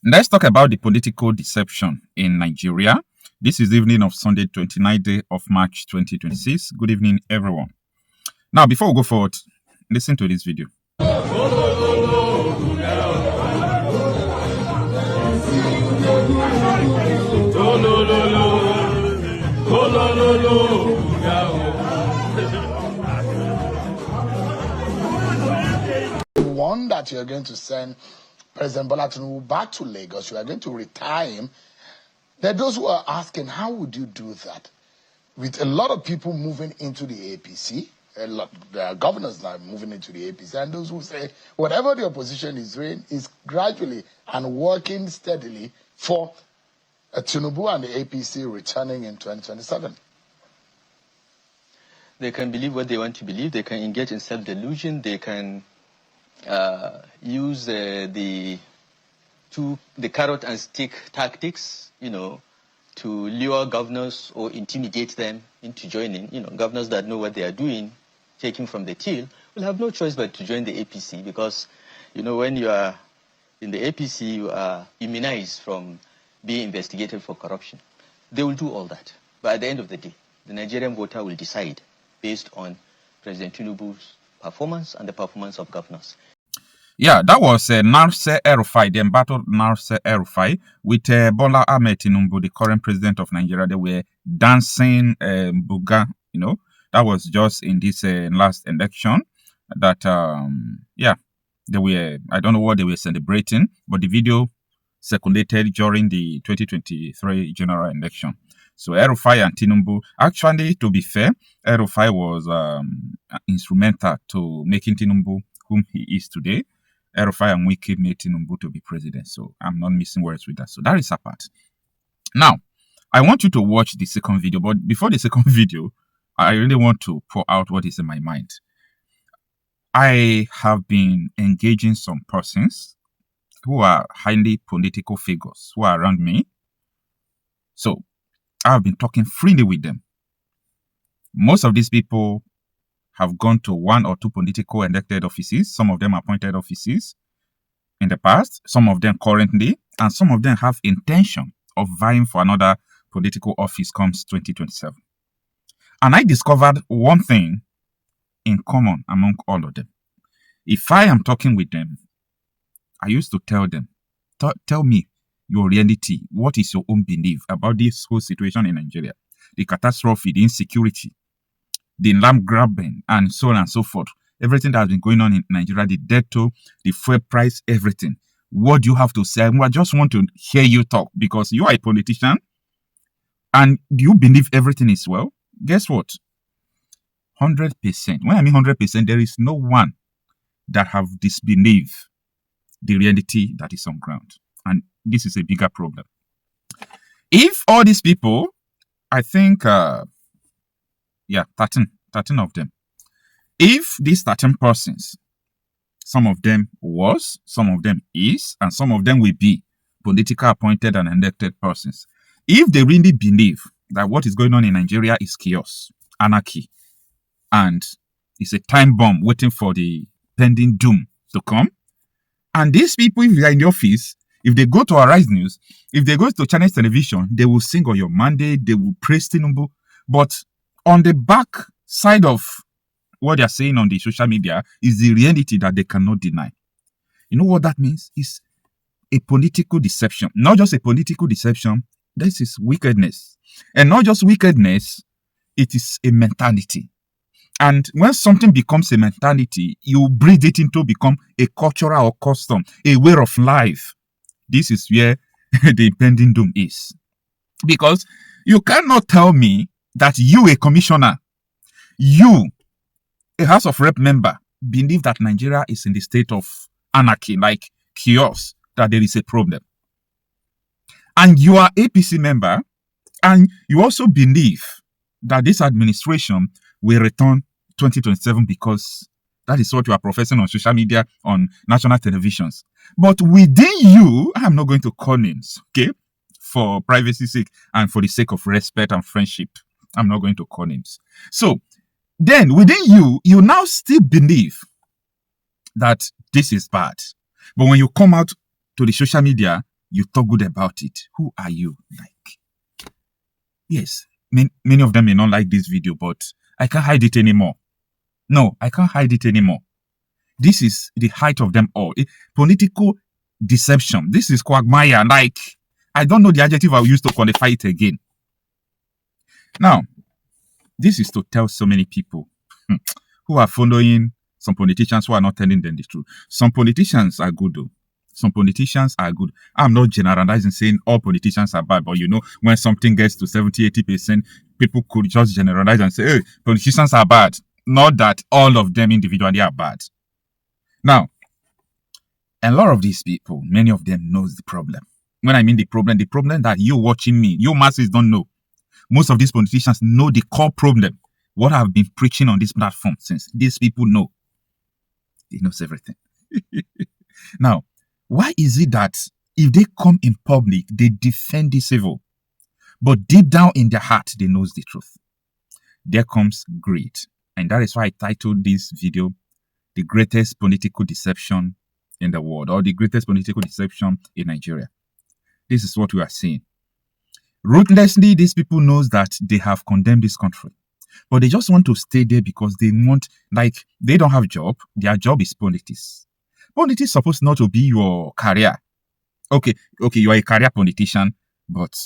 Let's talk about the political deception in Nigeria. This is the evening of Sunday, 29th day of March 2026. Good evening, everyone. Now, before we go forward, listen to this video. One, that you're going to send President Bola Tinubu back to Lagos, you are going to retire him. There are those who are asking, how would you do that? With a lot of people moving into the APC, there are governors now moving into the APC, and those who say whatever the opposition is doing is gradually and working steadily for Tinubu and the APC returning in 2027. They can believe what they want to believe. They can engage in self-delusion. They can use the carrot and stick tactics, to lure governors or intimidate them into joining. Governors that know what they are doing, taking from the till, will have no choice but to join the APC because, when you are in the APC, you are immunized from being investigated for corruption. They will do all that. But at the end of the day, the Nigerian voter will decide based on President Tinubu's performance and the performance of governors. Yeah, that was Narse El-Rufai, the embattled Narse El-Rufai, with Bola Ahmed Tinubu, the current president of Nigeria. They were dancing buga, That was just in this last election that, they were, I don't know what they were celebrating, but the video circulated during the 2023 general election. So El-Rufai and Tinubu, actually, to be fair, El-Rufai was instrumental to making Tinubu whom he is today. El-Rufai and Wike made Tinubu to be president. So I'm not missing words with that. So that is a part. Now, I want you to watch the second video. But before the second video, I really want to pour out what is in my mind. I have been engaging some persons who are highly political figures who are around me. So I have been talking freely with them. Most of these people have gone to one or two political elected offices. Some of them appointed offices in the past, some of them currently, and some of them have intention of vying for another political office comes 2027. And I discovered one thing in common among all of them. If I am talking with them, I used to tell them, tell me your reality. What is your own belief about this whole situation in Nigeria? The catastrophe, the insecurity, the land grabbing, and so on and so forth. Everything that has been going on in Nigeria, the debt toll, the fuel price, everything. What do you have to say? I just want to hear you talk because you are a politician. And do you believe everything is well? Guess what? 100%. When I mean 100%, there is no one that have disbelieved the reality that is on ground. And this is a bigger problem. If all these people, I think, 13 of them. If these 13 persons, some of them was, some of them is, and some of them will be political appointed and elected persons. If they really believe that what is going on in Nigeria is chaos, anarchy, and it's a time bomb waiting for the pending doom to come, and these people, if they are in the office, if they go to Arise News, if they go to Channel Television, they will sing on your mandate, they will praise Tinubu, but on the back side of what they are saying on the social media is the reality that they cannot deny. You know what that means? It's a political deception. Not just a political deception, this is wickedness. And not just wickedness, it is a mentality. And when something becomes a mentality, you breed it into become a cultural or custom, a way of life. This is where the impending doom is. Because you cannot tell me that you, a commissioner, you, a House of Rep member, believe that Nigeria is in the state of anarchy, like chaos, that there is a problem. And you are APC member, and you also believe that this administration will return 2027 because that is what you are professing on social media, on national televisions. But within you, I'm not going to call names, okay? For privacy's sake and for the sake of respect and friendship. I'm not going to call names. So then within you, you now still believe that this is bad. But when you come out to the social media, you talk good about it. Who are you? Like, yes, many of them may not like this video, but I can't hide it anymore. No, I can't hide it anymore. This is the height of them all. Political deception. This is quagmire. Like, I don't know the adjective I will use to qualify it again. Now, this is to tell so many people who are following some politicians who are not telling them the truth. Some politicians are good though. Some politicians are good. I'm not generalizing saying all politicians are bad, but you know, when something gets to 70-80%, people could just generalize and say, hey, politicians are bad. Not that all of them individually are bad. Now, a lot of these people, many of them knows the problem. When I mean the problem that you watching me, you masses don't know. Most of these politicians know the core problem. What I've been preaching on this platform since. These people know. They knows everything. Now, why is it that if they come in public, they defend this evil, but deep down in their heart, they knows the truth? There comes greed. And that is why I titled this video, The Greatest Political Deception in the World, or The Greatest Political Deception in Nigeria. This is what we are seeing. Ruthlessly, these people knows that they have condemned this country, but they just want to stay there because they want, like, they don't have job. Their job is politics. Politics is supposed not to be your career. Okay, you are a career politician, but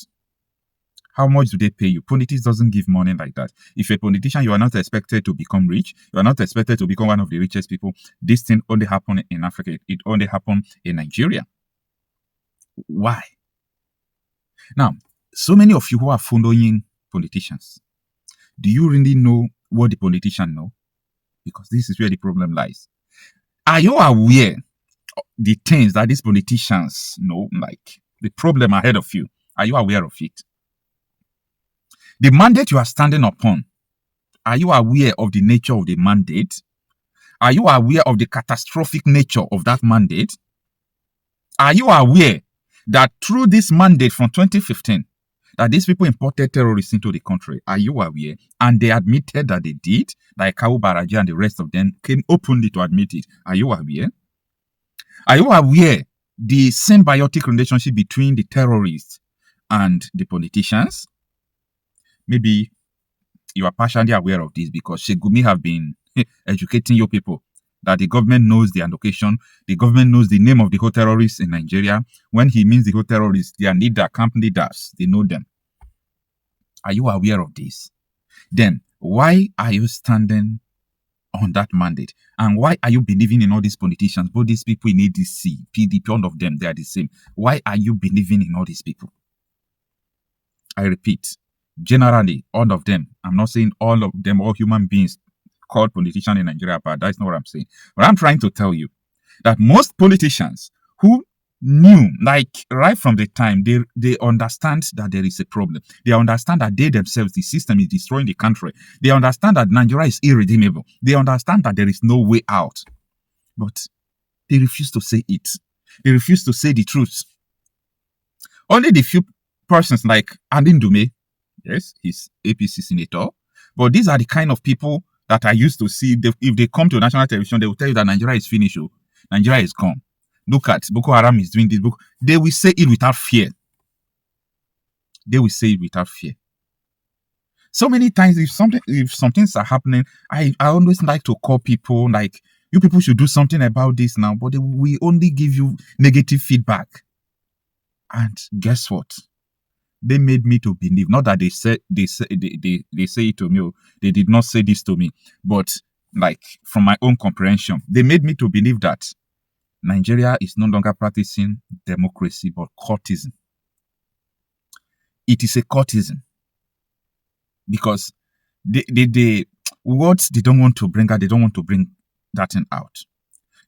how much do they pay you? Politics doesn't give money like that. If you're a politician, you are not expected to become rich. You are not expected to become one of the richest people. This thing only happened in Africa. It only happened in Nigeria. Why? Now, so many of you who are following politicians, do you really know what the politicians know? Because this is where the problem lies. Are you aware of the things that these politicians know, like the problem ahead of you? Are you aware of it? The mandate you are standing upon, are you aware of the nature of the mandate? Are you aware of the catastrophic nature of that mandate? Are you aware that through this mandate from 2015, that these people imported terrorists into the country? Are you aware? And they admitted that they did, like Kawu Baraji and the rest of them came openly to admit it. Are you aware? Are you aware the symbiotic relationship between the terrorists and the politicians? Maybe you are partially aware of this because Shegumi have been educating your people that the government knows their location, the government knows the name of the whole terrorists in Nigeria. When he means the whole terrorists, their leader, camp leaders, they know them. Are you aware of this? Then why are you standing on that mandate? And why are you believing in all these politicians, both these people in ADC, PDP, all of them, they are the same. Why are you believing in all these people? I repeat, generally, all of them, I'm not saying all of them, all human beings called politicians in Nigeria, but that's not what I'm saying. But I'm trying to tell you that most politicians who knew, like right from the time, they understand that there is a problem. They understand that they themselves, the system is destroying the country. They understand that Nigeria is irredeemable. They understand that there is no way out. But they refuse to say it. They refuse to say the truth. Only the few persons like Andin Dume, yes, he's APC senator, but these are the kind of people that I used to see. If they come to national television, they will tell you that Nigeria is finished. Oh, Nigeria is gone. Look at Boko Haram is doing this. They will say it without fear. They will say it without fear. So many times, if some things are happening, I always like to call people like, you people should do something about this now, but they will only give you negative feedback. And guess what? They made me to believe, not that they say it to me, or they did not say this to me, but like from my own comprehension, they made me to believe that Nigeria is no longer practicing democracy, but courtism. It is a courtism. Because what they don't want to bring out, they don't want to bring that thing out.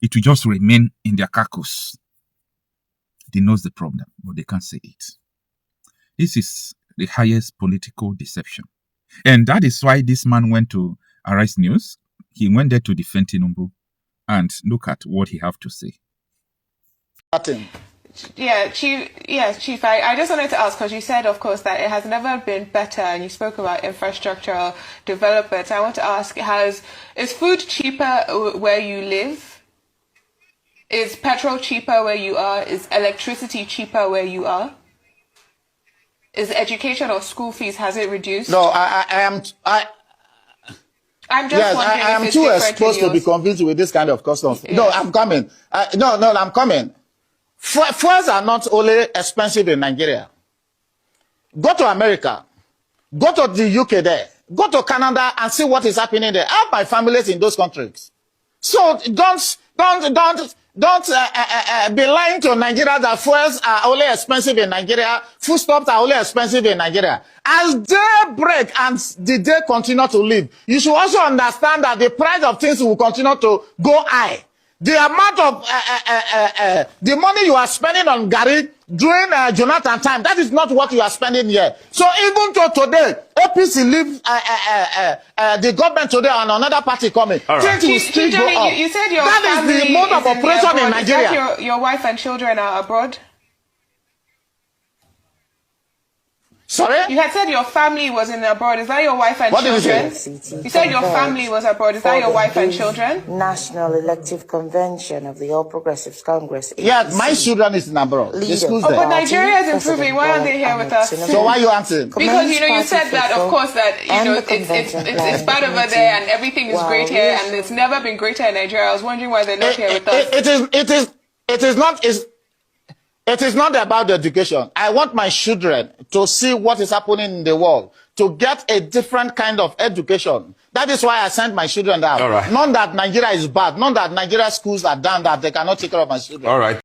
It will just remain in their carcass. They knows the problem, but they can't say it. This is the highest political deception. And that is why this man went to Arise News. He went there to defend Tinubu. And look at what he have to say. Yeah, Chief, I just wanted to ask, because you said, of course, that it has never been better, and you spoke about infrastructural development. I want to ask, is food cheaper where you live? Is petrol cheaper where you are? Is electricity cheaper where you are? Is education or school fees, has it reduced? No, I'm just yes, wondering I am if it's too different exposed in to be yours. convinced with this kind of customs. Yes. No, I'm coming. No, I'm coming. Fuels are not only expensive in Nigeria. Go to America. Go to the UK there. Go to Canada and see what is happening there. I have my families in those countries. So don't be lying to Nigeria that fuels are only expensive in Nigeria. Foodstuffs are only expensive in Nigeria. As day break and the day continue to live, you should also understand that the price of things will continue to go high. The amount of the money you are spending on Gary during Jonathan time, that is not what you are spending here. So even to today, APC leave the government today and another party coming. Right. Things will still go up. You said your that family is the mode of is operation in abroad. Nigeria. Is that your wife and children are abroad? Sorry? You had said your family was in abroad. Is that your wife and What did you children? say? You said your family was abroad. Is that your wife and children? National Elective Convention of the All Progressives Congress. Yeah, my children is in abroad. The schools Oh, there. but Nigeria is improving. Why aren't they here with us? So why are you answering? Because you said that, of course, that it's bad over there and everything is great here, and it's never been greater in Nigeria. I was wondering why they're not here with us. It is not about the education. I want my children to see what is happening in the world, to get a different kind of education. That is why I sent my children out. All right. Not that Nigeria is bad, not that Nigeria schools are down, that they cannot take care of my children. All right.